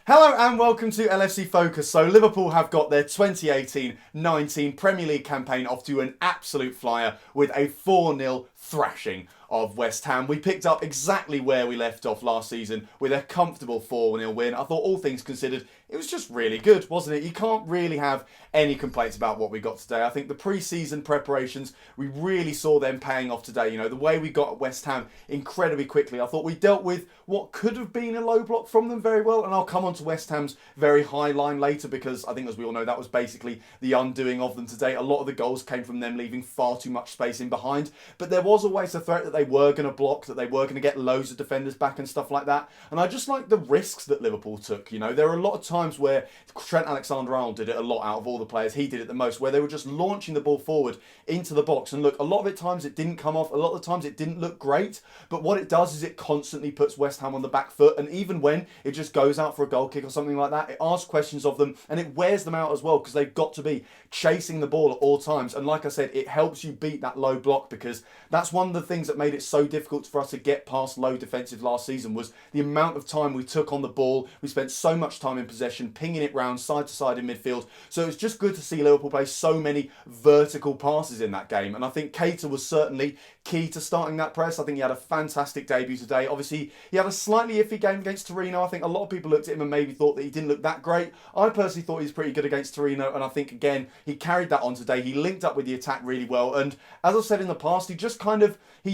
Hello and welcome to LFC Focus. So Liverpool have got their 2018-19 Premier League campaign off to an absolute flyer with a 4-0 thrashing of West Ham. We picked up exactly where we left off last season with a comfortable 4-0 win. I thought all things considered, it was just really good, wasn't it? You can't really have any complaints about what we got today. I think the pre-season preparations, we really saw them paying off today. You know, the way we got at West Ham incredibly quickly. I thought we dealt with what could have been a low block from them very well, and I'll come on to West Ham's very high line later because I think, as we all know, that was basically the undoing of them today. A lot of the goals came from them leaving far too much space in behind, but there was always a threat that they were going to block, that they were going to get loads of defenders back and stuff like that. And I just like the risks that Liverpool took. You know, there are a lot of times where Trent Alexander-Arnold did it a lot out of all the players. He did it the most, where they were just launching the ball forward into the box. And look, a lot of it times it didn't come off. A lot of the times it didn't look great. But what it does is it constantly puts West Ham on the back foot. And even when it just goes out for a goal kick or something like that, it asks questions of them and it wears them out as well, because they've got to be chasing the ball at all times. And like I said, it helps you beat that low block, because that's one of the things that made it so difficult for us to get past low defensive last season, was the amount of time we took on the ball. We spent so much time in possession, pinging it round side to side in midfield. So it's just good to see Liverpool play so many vertical passes in that game. And I think Keita was certainly key to starting that press. I think he had a fantastic debut today. Obviously, he had a slightly iffy game against Torino. I think a lot of people looked at him and maybe thought that he didn't look that great. I personally thought he was pretty good against Torino, and I think, again, he carried that on today. He linked up with the attack really well, and as I've said in the past, he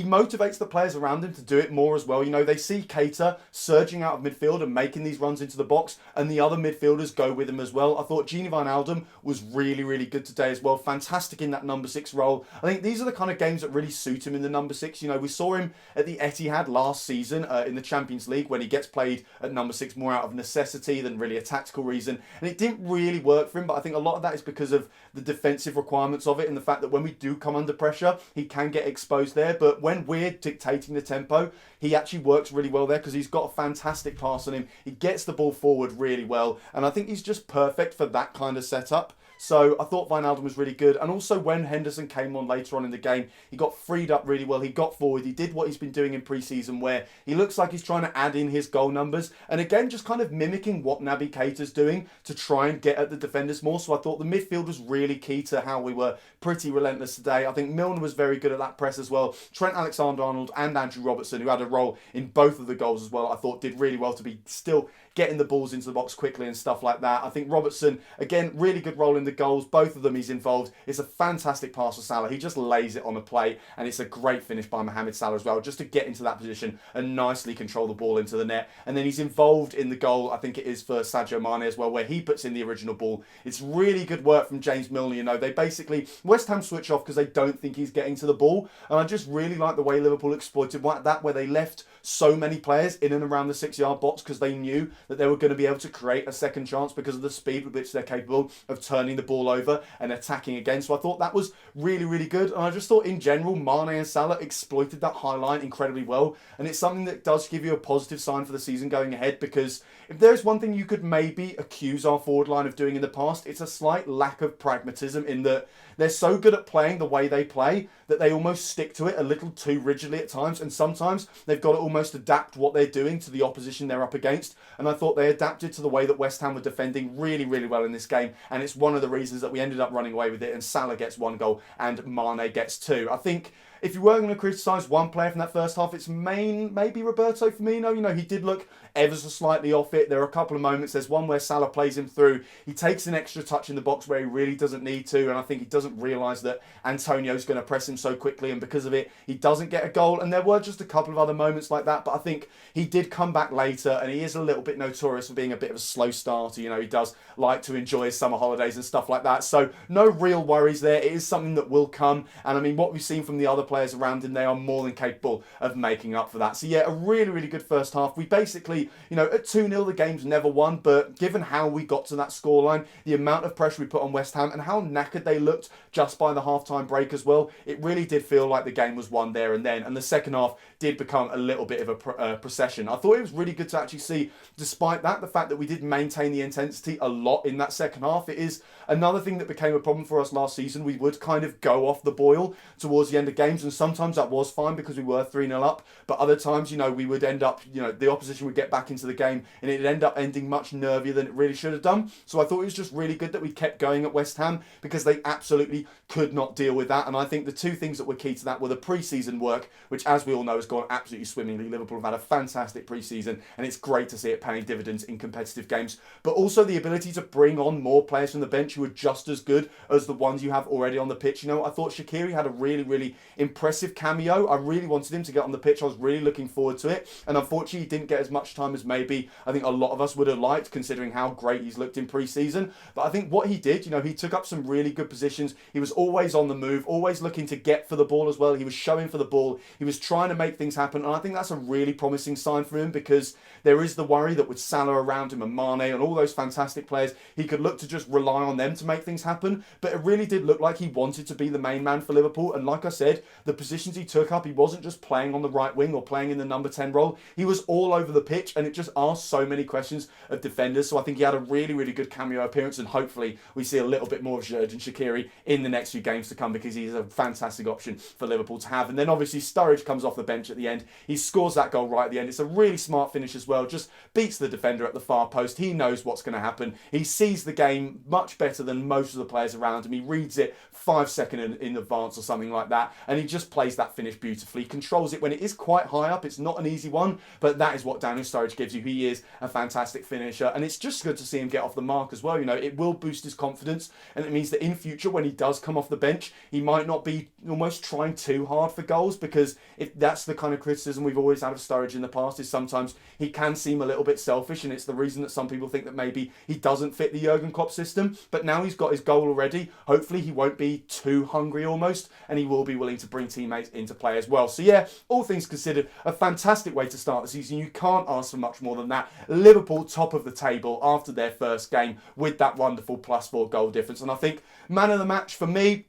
motivates the players around him to do it more as well. You know, they see Keita surging out of midfield and making these runs into the box, and the other midfielders go with him as well. I thought Gini Wijnaldum was really, really good today as well. Fantastic in that number 6 role. I think these are the kind of games that really suit him in the number 6. You know, we saw him at the Etihad last season in the Champions League, when he gets played at number 6 more out of necessity than really a tactical reason, and it didn't really work for him. But I think a lot of that is because of the defensive requirements of it, and the fact that when we do come under pressure, he can get exposed there. But when we're dictating the tempo, he actually works really well there, because he's got a fantastic pass on him. He gets the ball forward really well, and I think he's just perfect for that kind of setup. So I thought Wijnaldum was really good. And also when Henderson came on later on in the game, he got freed up really well. He got forward. He did what he's been doing in pre-season, where he looks like he's trying to add in his goal numbers. And again, just kind of mimicking what Naby Keita's doing to try and get at the defenders more. So I thought the midfield was really key to how we were pretty relentless today. I think Milner was very good at that press as well. Trent Alexander-Arnold and Andrew Robertson, who had a role in both of the goals as well, I thought did really well to be still getting the balls into the box quickly and stuff like that. I think Robertson, again, really good role in the goals. Both of them he's involved. It's a fantastic pass for Salah. He just lays it on the plate, and it's a great finish by Mohamed Salah as well, just to get into that position and nicely control the ball into the net. And then he's involved in the goal, I think it is for Sadio Mane as well, where he puts in the original ball. It's really good work from James Milner. You know, they basically, West Ham switch off because they don't think he's getting to the ball. And I just really like the way Liverpool exploited that, where they left so many players in and around the 6-yard box, because they knew that they were going to be able to create a second chance because of the speed with which they're capable of turning the ball over and attacking again. So I thought that was really, really good. And I just thought in general, Mane and Salah exploited that high line incredibly well. And it's something that does give you a positive sign for the season going ahead, because if there's one thing you could maybe accuse our forward line of doing in the past, it's a slight lack of pragmatism, in that they're so good at playing the way they play that they almost stick to it a little too rigidly at times, and sometimes they've got to almost adapt what they're doing to the opposition they're up against. And I thought they adapted to the way that West Ham were defending really, really well in this game, and it's one of the reasons that we ended up running away with it, and Salah gets 1 goal and Mane gets 2. I think if you were going to criticise one player from that first half, it's maybe Roberto Firmino. You know, he did look ever so slightly off it. There are a couple of moments. There's one where Salah plays him through. He takes an extra touch in the box where he really doesn't need to, and I think he doesn't realise that Antonio's going to press him so quickly, and because of it, he doesn't get a goal. And there were just a couple of other moments like that, but I think he did come back later, and he is a little bit notorious for being a bit of a slow starter. You know, he does like to enjoy his summer holidays and stuff like that. So no real worries there. It is something that will come, and I mean, what we've seen from the other players around him, they are more than capable of making up for that. So yeah, a really, really good first half. We basically, you know, at 2-0, the game's never won, but given how we got to that scoreline, the amount of pressure we put on West Ham, and how knackered they looked just by the half-time break as well, it really did feel like the game was won there and then. And the second half did become a little bit of a procession. I thought it was really good to actually see, despite that, the fact that we did maintain the intensity a lot in that second half. It is another thing that became a problem for us last season. We would kind of go off the boil towards the end of games, games, and sometimes that was fine because we were 3-0 up, but other times, you know, we would end up, you know, the opposition would get back into the game and it'd end up ending much nervier than it really should have done. So I thought it was just really good that we kept going at West Ham because they absolutely could not deal with that. And I think the two things that were key to that were the pre-season work, which, as we all know, has gone absolutely swimmingly. Liverpool have had a fantastic pre-season and it's great to see it paying dividends in competitive games, but also the ability to bring on more players from the bench who are just as good as the ones you have already on the pitch. You know, I thought Shaqiri had a really impressive cameo. I really wanted him to get on the pitch. I was really looking forward to it, and unfortunately he didn't get as much time as maybe I think a lot of us would have liked, considering how great he's looked in pre-season. But I think what he did, you know, he took up some really good positions. He was always on the move, always looking to get for the ball as well. He was showing for the ball. He was trying to make things happen, and I think that's a really promising sign for him, because there is the worry that with Salah around him and Mane and all those fantastic players, he could look to just rely on them to make things happen. But it really did look like he wanted to be the main man for Liverpool, and like I said, the positions he took up, he wasn't just playing on the right wing or playing in the number 10 role. He was all over the pitch, and it just asked so many questions of defenders. So I think he had a really good cameo appearance, and hopefully we see a little bit more of Sturridge and Shaqiri in the next few games to come, because he's a fantastic option for Liverpool to have. And then obviously Sturridge comes off the bench at the end. He scores that goal right at the end. It's a really smart finish as well. Just beats the defender at the far post. He knows what's going to happen. He sees the game much better than most of the players around him. He reads it 5 seconds in advance or something like that, and he just plays that finish beautifully. He controls it when it is quite high up. It's not an easy one, but that is what Daniel Sturridge gives you. He is a fantastic finisher, and it's just good to see him get off the mark as well. You know, it will boost his confidence, and it means that in future, when he does come off the bench, he might not be almost trying too hard for goals, because if that's the kind of criticism we've always had of Sturridge in the past, is sometimes he can seem a little bit selfish, and it's the reason that some people think that maybe he doesn't fit the Jurgen Klopp system. But now he's got his goal already, hopefully he won't be too hungry almost, and he will be willing to bring teammates into play as well. So yeah, all things considered, a fantastic way to start the season. You can't ask for much more than that. Liverpool top of the table after their first game with that wonderful +4 goal difference. And I think man of the match for me,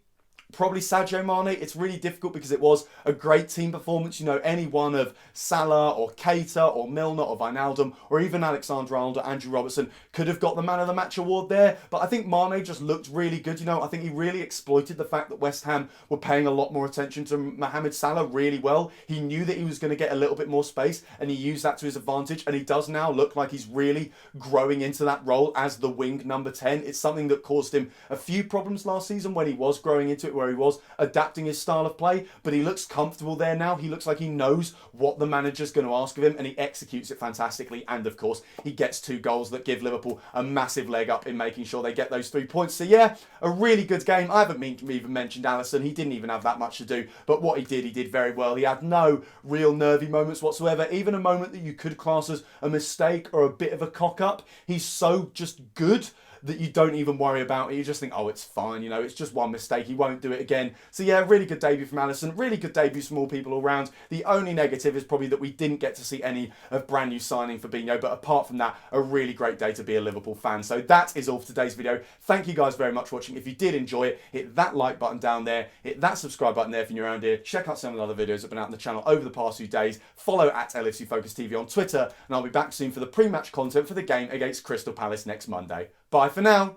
probably Sadio Mane. It's really difficult because it was a great team performance. You know, any one of Salah or Keita or Milner or Wijnaldum or even Alexander-Arnold or Andrew Robertson could have got the man of the match award there. But I think Mane just looked really good. You know, I think he really exploited the fact that West Ham were paying a lot more attention to Mohamed Salah really well. He knew that he was going to get a little bit more space, and he used that to his advantage. And he does now look like he's really growing into that role as the wing number 10. It's something that caused him a few problems last season when he was growing into it, where he was adapting his style of play, but he looks comfortable there now. He looks like he knows what the manager's going to ask of him, and he executes it fantastically. And of course, he gets 2 goals that give Liverpool a massive leg up in making sure they get those 3 points. So yeah, a really good game. I haven't even mentioned Alisson. He didn't even have that much to do, but what he did very well. He had no real nervy moments whatsoever, even a moment that you could class as a mistake or a bit of a cock up. He's so just good that you don't even worry about it. You just think, oh, it's fine, you know, it's just one mistake, he won't do it again. So yeah, really good debut from Alisson, really good debut from all people all round. The only negative is probably that we didn't get to see any of brand new signing Fabinho, but apart from that, a really great day to be a Liverpool fan. So that is all for today's video. Thank you guys very much for watching. If you did enjoy it, hit that like button down there, hit that subscribe button there if you're around here. Check out some of the other videos that have been out on the channel over the past few days. Follow at LIVWHU Focus TV on Twitter, and I'll be back soon for the pre-match content for the game against Crystal Palace next Monday. Bye for now.